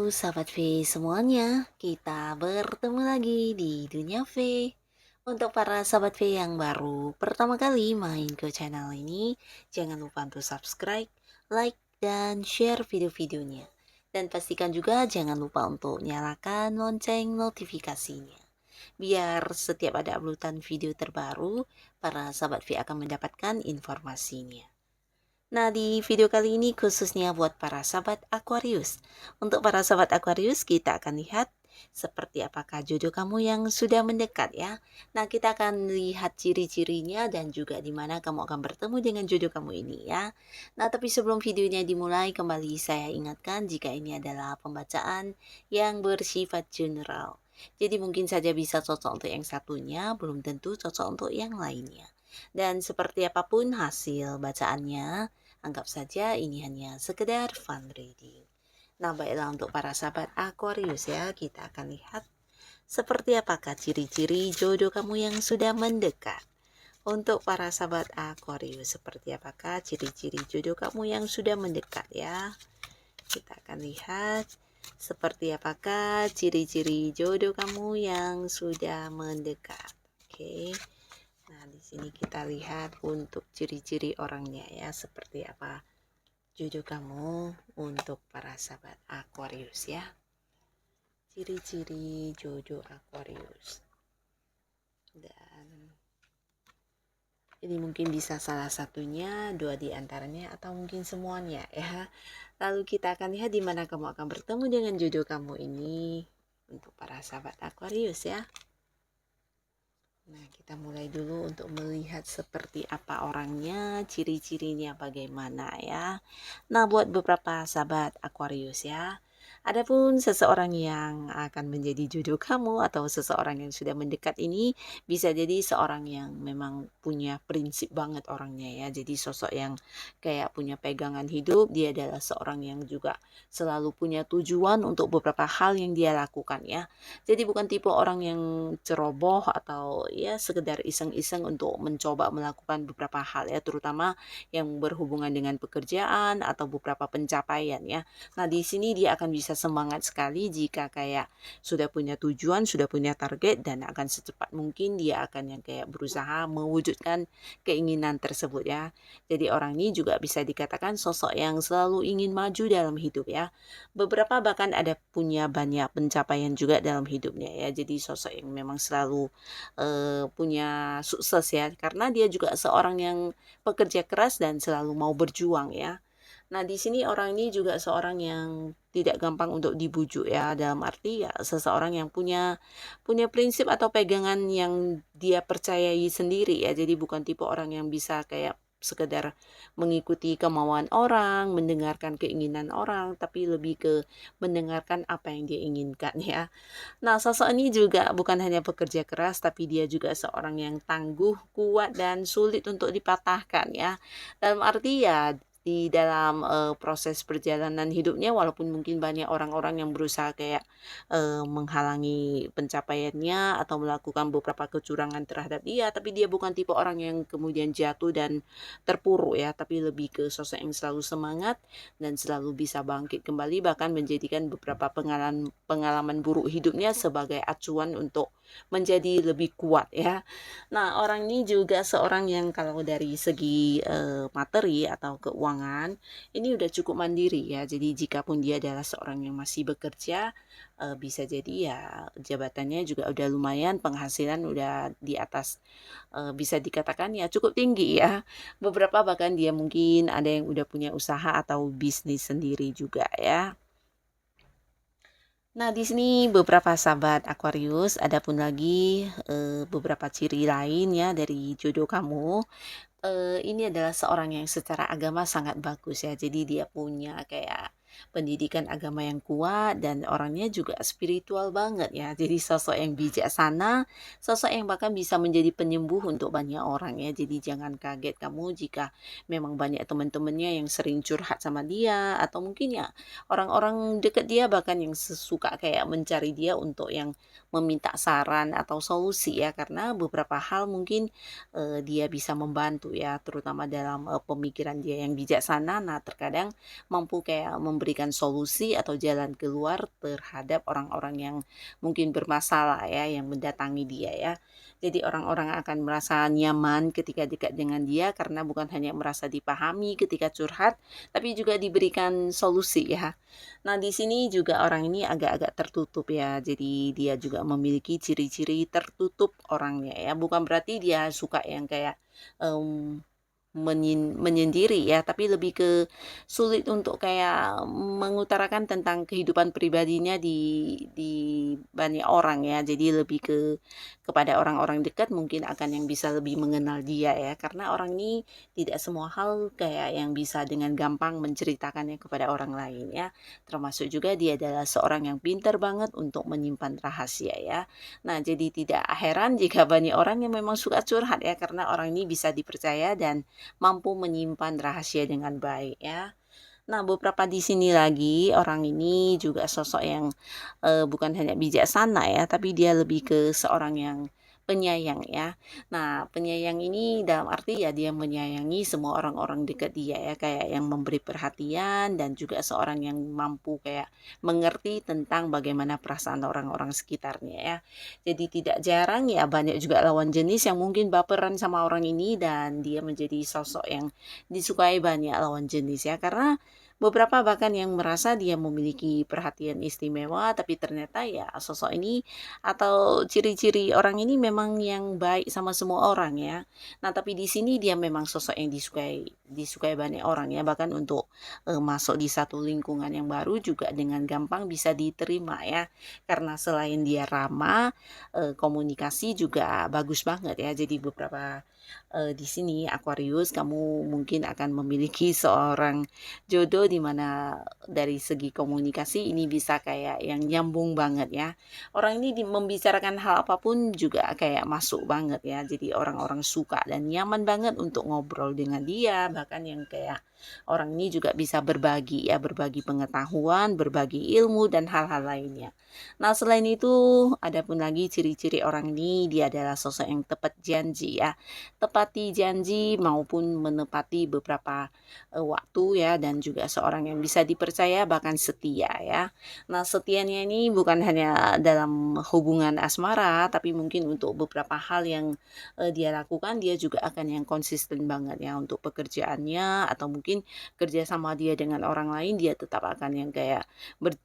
Sahabat V semuanya, kita bertemu lagi di Dunia V. Untuk para sahabat V yang baru pertama kali main ke channel ini, jangan lupa untuk subscribe, like, dan share video-videonya. Dan pastikan juga jangan lupa untuk nyalakan lonceng notifikasinya. Biar setiap ada uploadan video terbaru, para sahabat V akan mendapatkan informasinya. Nah, di video kali ini khususnya buat para sahabat Aquarius. Untuk para sahabat Aquarius, kita akan lihat seperti apakah jodoh kamu yang sudah mendekat ya. Nah, kita akan lihat ciri-cirinya dan juga di mana kamu akan bertemu dengan jodoh kamu ini ya. Nah, tapi sebelum videonya dimulai, kembali saya ingatkan jika ini adalah pembacaan yang bersifat general. Jadi mungkin saja bisa cocok untuk yang satunya, belum tentu cocok untuk yang lainnya. Dan seperti apapun hasil bacaannya, anggap saja ini hanya sekedar fun reading. Nah, baiklah untuk para sahabat Aquarius ya, kita akan lihat seperti apakah ciri-ciri jodoh kamu yang sudah mendekat. Untuk para sahabat Aquarius, seperti apakah ciri-ciri jodoh kamu yang sudah mendekat ya. Kita akan lihat seperti apakah ciri-ciri jodoh kamu yang sudah mendekat. Oke. Nah, di sini kita lihat untuk ciri-ciri orangnya ya, seperti apa jodoh kamu untuk para sahabat Aquarius ya. Ciri-ciri jodoh Aquarius. Dan ini mungkin bisa salah satunya, dua di antaranya, atau mungkin semuanya ya. Lalu kita akan lihat di mana kamu akan bertemu dengan jodoh kamu ini untuk para sahabat Aquarius ya. Nah, kita mulai dulu untuk melihat seperti apa orangnya, ciri-cirinya bagaimana ya. Nah, buat beberapa sahabat Aquarius ya, adapun seseorang yang akan menjadi jodoh kamu atau seseorang yang sudah mendekat ini bisa jadi seorang yang memang punya prinsip banget orangnya ya. Jadi sosok yang kayak punya pegangan hidup, dia adalah seorang yang juga selalu punya tujuan untuk beberapa hal yang dia lakukan ya. Jadi bukan tipe orang yang ceroboh atau ya sekedar iseng-iseng untuk mencoba melakukan beberapa hal ya, terutama yang berhubungan dengan pekerjaan atau beberapa pencapaian ya. Nah, di sini dia akan bisa semangat sekali jika kayak sudah punya tujuan, sudah punya target, dan akan secepat mungkin dia akan yang kayak berusaha mewujudkan keinginan tersebut ya. Jadi orang ini juga bisa dikatakan sosok yang selalu ingin maju dalam hidup ya. Beberapa bahkan ada punya banyak pencapaian juga dalam hidupnya ya. Jadi sosok yang memang selalu punya sukses ya, karena dia juga seorang yang pekerja keras dan selalu mau berjuang ya. Nah, di sini orang ini juga seorang yang tidak gampang untuk dibujuk ya, dalam arti ya seseorang yang punya prinsip atau pegangan yang dia percayai sendiri ya. Jadi bukan tipe orang yang bisa kayak sekedar mengikuti kemauan orang, mendengarkan keinginan orang, tapi lebih ke mendengarkan apa yang dia inginkan ya. Nah, sosok ini juga bukan hanya pekerja keras, tapi dia juga seorang yang tangguh, kuat, dan sulit untuk dipatahkan ya. Dalam arti ya di dalam proses perjalanan hidupnya, walaupun mungkin banyak orang-orang yang berusaha kayak menghalangi pencapaiannya atau melakukan beberapa kecurangan terhadap dia, tapi dia bukan tipe orang yang kemudian jatuh dan terpuruk ya, tapi lebih ke sosok yang selalu semangat dan selalu bisa bangkit kembali, bahkan menjadikan beberapa pengalaman buruk hidupnya sebagai acuan untuk menjadi lebih kuat ya. Nah, orang ini juga seorang yang kalau dari segi materi atau keuangan ini udah cukup mandiri ya. Jadi jikapun dia adalah seorang yang masih bekerja, bisa jadi ya jabatannya juga udah lumayan, penghasilan udah di atas bisa dikatakan ya cukup tinggi ya. Beberapa bahkan dia mungkin ada yang udah punya usaha atau bisnis sendiri juga ya. Nah, di sini beberapa sahabat Aquarius, ada pun lagi beberapa ciri lain ya dari jodoh kamu. Ini adalah seorang yang secara agama sangat bagus ya. Jadi dia punya kayak pendidikan agama yang kuat dan orangnya juga spiritual banget ya. Jadi sosok yang bijaksana, sosok yang bahkan bisa menjadi penyembuh untuk banyak orang ya. Jadi jangan kaget kamu jika memang banyak teman-temannya yang sering curhat sama dia, atau mungkin ya orang-orang dekat dia bahkan yang suka kayak mencari dia untuk yang meminta saran atau solusi ya, karena beberapa hal mungkin dia bisa membantu ya, terutama dalam pemikiran dia yang bijaksana. Nah, terkadang mampu kayak memberi memberikan solusi atau jalan keluar terhadap orang-orang yang mungkin bermasalah ya, yang mendatangi dia ya. Jadi orang-orang akan merasa nyaman ketika dekat dengan dia karena bukan hanya merasa dipahami ketika curhat, tapi juga diberikan solusi ya. Nah, di sini juga orang ini agak-agak tertutup ya. Jadi dia juga memiliki ciri-ciri tertutup orangnya ya. Bukan berarti dia suka yang kayak em, menyendiri ya, tapi lebih ke sulit untuk kayak mengutarakan tentang kehidupan pribadinya di banyak orang ya. Jadi lebih kepada orang-orang dekat mungkin akan yang bisa lebih mengenal dia ya. Karena orang ini tidak semua hal kayak yang bisa dengan gampang menceritakannya kepada orang lain ya. Termasuk juga dia adalah seorang yang pintar banget untuk menyimpan rahasia ya. Nah, jadi tidak heran jika banyak orang yang memang suka curhat ya, karena orang ini bisa dipercaya dan mampu menyimpan rahasia dengan baik ya. Nah, beberapa di sini lagi orang ini juga sosok yang bukan hanya bijaksana ya, tapi dia lebih ke seorang yang penyayang ya. Nah, penyayang ini dalam arti ya dia menyayangi semua orang-orang dekat dia ya, kayak yang memberi perhatian dan juga seorang yang mampu kayak mengerti tentang bagaimana perasaan orang-orang sekitarnya ya. Jadi tidak jarang ya banyak juga lawan jenis yang mungkin baperan sama orang ini dan dia menjadi sosok yang disukai banyak lawan jenis ya, karena beberapa bahkan yang merasa dia memiliki perhatian istimewa, tapi ternyata ya sosok ini atau ciri-ciri orang ini memang yang baik sama semua orang ya. Nah, tapi di sini dia memang sosok yang disukai banyak orang ya, bahkan untuk masuk di satu lingkungan yang baru juga dengan gampang bisa diterima ya. Karena selain dia ramah, komunikasi juga bagus banget ya. Jadi beberapa di sini Aquarius, kamu mungkin akan memiliki seorang jodoh di mana dari segi komunikasi ini bisa kayak yang nyambung banget ya. Orang ini membicarakan hal apapun juga kayak masuk banget ya. Jadi orang-orang suka dan nyaman banget untuk ngobrol dengan dia, bahkan yang kayak orang ini juga bisa berbagi ya, berbagi pengetahuan, berbagi ilmu dan hal-hal lainnya. Nah, selain itu ada pun lagi ciri-ciri orang ini, dia adalah sosok yang tepat janji ya. Tepati janji maupun menepati beberapa waktu ya, dan juga seorang yang bisa dipercaya bahkan setia ya. Nah, setianya ini bukan hanya dalam hubungan asmara, tapi mungkin untuk beberapa hal yang dia lakukan, dia juga akan yang konsisten banget ya untuk pekerjaannya, atau mungkin kerja sama dia dengan orang lain, dia tetap akan yang kayak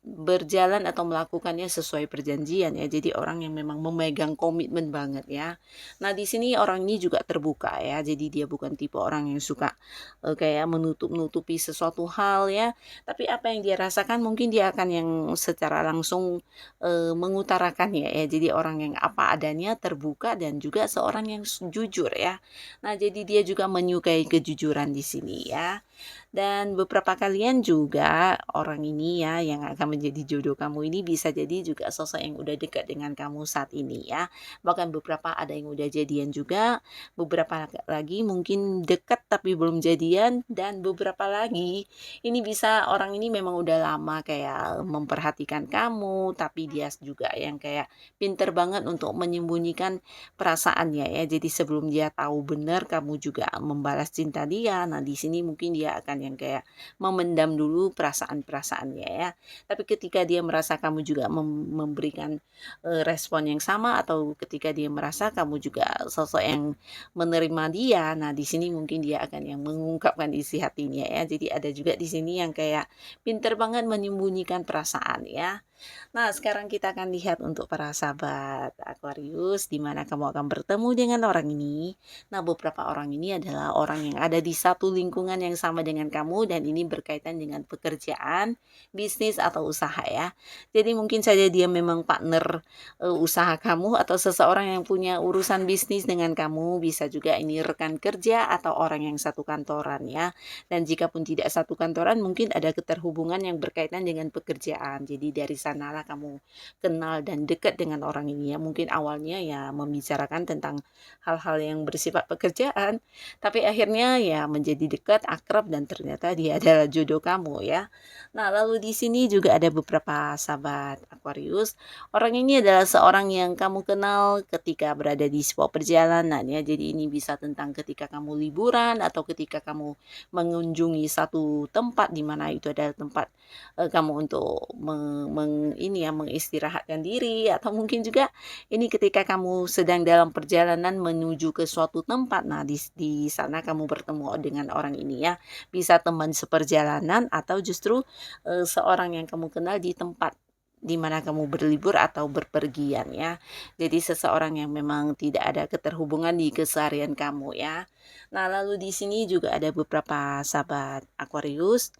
berjalan atau melakukannya sesuai perjanjian ya. Jadi orang yang memang memegang komitmen banget ya. Nah, di sini orang ini juga terbuka ya. Jadi dia bukan tipe orang yang suka kayak menutup-nutupi sesuatu hal ya. Tapi apa yang dia rasakan mungkin dia akan yang secara langsung mengutarakan ya. Jadi orang yang apa adanya, terbuka, dan juga seorang yang jujur ya. Nah, jadi dia juga menyukai kejujuran di sini ya. Dan beberapa kalian juga orang ini ya yang akan menjadi jodoh kamu ini bisa jadi juga sosok yang udah dekat dengan kamu saat ini ya. Bahkan beberapa ada yang udah jadian juga, beberapa lagi mungkin dekat tapi belum jadian, dan beberapa lagi ini bisa orang ini memang udah lama kayak memperhatikan kamu, tapi dia juga yang kayak pinter banget untuk menyembunyikan perasaannya ya. Jadi sebelum dia tahu benar kamu juga membalas cinta dia. Nah, di sini mungkin dia akan yang kayak memendam dulu perasaan-perasaannya ya. Tapi ketika dia merasa kamu juga memberikan respon yang sama, atau ketika dia merasa kamu juga sosok yang menerima dia, nah di sini mungkin dia akan yang mengungkapkan isi hatinya ya. Jadi ada juga di sini yang kayak pinter banget menyembunyikan perasaan ya. Nah, sekarang kita akan lihat untuk para sahabat Aquarius, di mana kamu akan bertemu dengan orang ini. Nah, beberapa orang ini adalah orang yang ada di satu lingkungan yang sama dengan kamu, dan ini berkaitan dengan pekerjaan, bisnis, atau usaha ya. Jadi mungkin saja dia memang partner usaha kamu, atau seseorang yang punya urusan bisnis dengan kamu. Bisa juga ini rekan kerja atau orang yang satu kantoran ya. Dan jika pun tidak satu kantoran, mungkin ada keterhubungan yang berkaitan dengan pekerjaan. Jadi dari sanalah kamu kenal dan dekat dengan orang ini ya. Mungkin awalnya ya membicarakan tentang hal-hal yang bersifat pekerjaan, tapi akhirnya ya menjadi dekat, akrab, dan ternyata dia adalah jodoh kamu ya. Nah, lalu di sini juga ada beberapa sahabat Aquarius. Orang ini adalah seorang yang kamu kenal ketika berada di sebuah perjalanan ya. Jadi ini bisa tentang ketika kamu liburan atau ketika kamu mengunjungi satu tempat di mana itu adalah tempat kamu untuk ini ya mengistirahatkan diri, atau mungkin juga ini ketika kamu sedang dalam perjalanan menuju ke suatu tempat. Nah, di sana kamu bertemu dengan orang ini ya. Bisa teman seperjalanan atau justru seorang yang kamu kenal di tempat di mana kamu berlibur atau berpergian ya. Jadi seseorang yang memang tidak ada keterhubungan di keseharian kamu ya. Nah, lalu di sini juga ada beberapa sahabat Aquarius.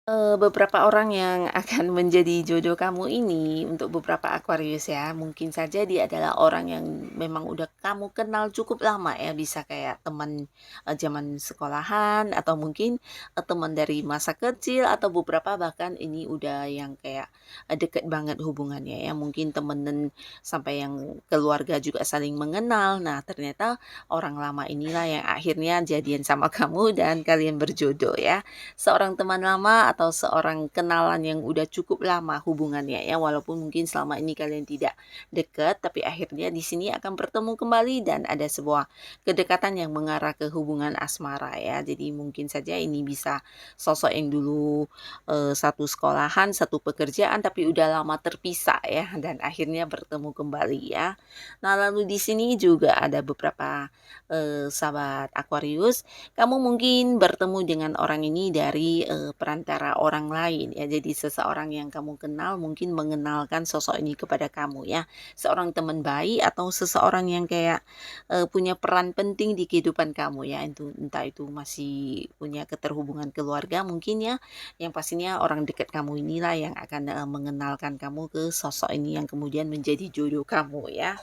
Beberapa orang yang akan menjadi jodoh kamu ini untuk beberapa Aquarius ya, mungkin saja dia adalah orang yang memang udah kamu kenal cukup lama ya, bisa kayak teman zaman sekolahan, atau mungkin teman dari masa kecil, atau beberapa bahkan ini udah yang kayak deket banget hubungannya ya, mungkin temenan sampai yang keluarga juga saling mengenal. Nah, ternyata orang lama inilah yang akhirnya jadian sama kamu dan kalian berjodoh ya. Seorang teman lama atau seorang kenalan yang udah cukup lama hubungannya ya, walaupun mungkin selama ini kalian tidak dekat, tapi akhirnya di sini akan bertemu kembali dan ada sebuah kedekatan yang mengarah ke hubungan asmara ya. Jadi mungkin saja ini bisa sosok yang dulu satu sekolahan, satu pekerjaan, tapi udah lama terpisah ya, dan akhirnya bertemu kembali ya. Nah, lalu di sini juga ada beberapa sahabat Aquarius. Kamu mungkin bertemu dengan orang ini dari perantara orang lain ya. Jadi seseorang yang kamu kenal mungkin mengenalkan sosok ini kepada kamu ya. Seorang teman baik atau seseorang yang kayak punya peran penting di kehidupan kamu ya. Itu entah itu masih punya keterhubungan keluarga mungkin ya. Yang pastinya orang dekat kamu inilah yang akan mengenalkan kamu ke sosok ini yang kemudian menjadi jodoh kamu ya.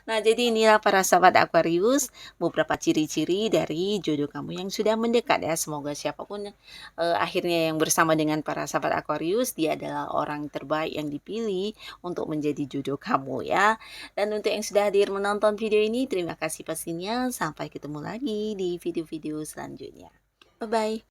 Nah, jadi inilah para sahabat Aquarius, beberapa ciri-ciri dari jodoh kamu yang sudah mendekat ya. Semoga siapapun akhirnya yang bersama dengan para sahabat Aquarius, dia adalah orang terbaik yang dipilih untuk menjadi jodoh kamu ya. Dan untuk yang sudah hadir menonton video ini, terima kasih pastinya. Sampai ketemu lagi di video-video selanjutnya. Bye-bye.